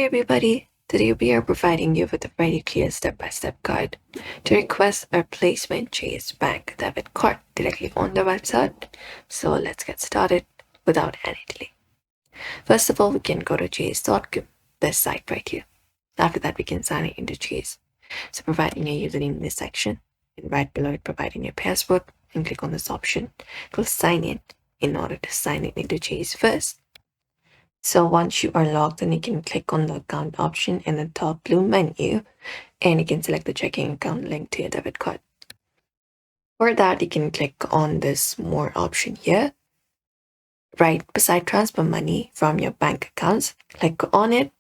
everybody! Today we are providing you with a very clear step-by-step guide to request a replacement Chase Bank debit card directly on the website. So let's get started without any delay. First of all, we can go to chase.com, this site right here. After that, we can sign in into Chase. So providing your username in this section, and right below it providing your password, and click on this option called sign in order to sign in into Chase first. So once you are logged in, you can click on the account option in the top blue menu and you can select the checking account linked to your debit card. For that, you can click on this more option here. Right beside transfer money from your bank accounts, click on it.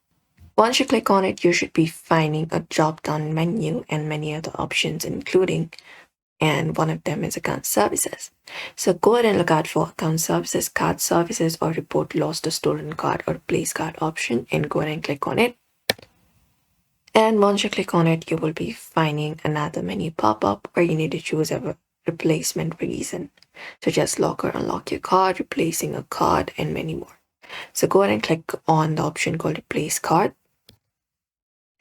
Once you click on it, you should be finding a drop-down menu and many other options including and one of them is account services. So go ahead and look out for account services, card services, or report lost or stolen card or replace card option and go ahead and click on it. And once you click on it, you will be finding another menu pop up where you need to choose a replacement reason, such as lock or unlock your card, replacing a card, and many more. So go ahead and click on the option called replace card.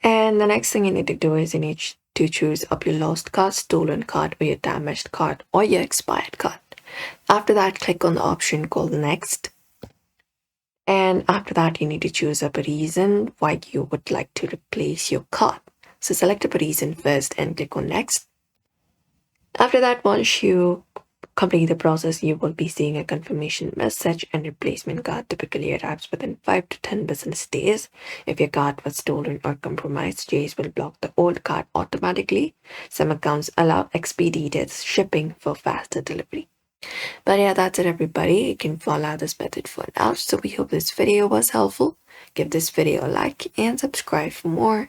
And the next thing you need to do is you need to choose up your lost card, stolen card, or your damaged card, or your expired card. After that, click on the option called next. And after that, you need to choose up a reason why you would like to replace your card. So select up a reason first and click on next. After that, once you complete the process, you will be seeing a confirmation message and replacement card typically arrives within 5 to 10 business days. If your card was stolen or compromised, Chase will block the old card automatically. Some accounts allow expedited shipping for faster delivery. But yeah, that's it everybody. You can follow this method for now. So we hope this video was helpful. Give this video a like and subscribe for more.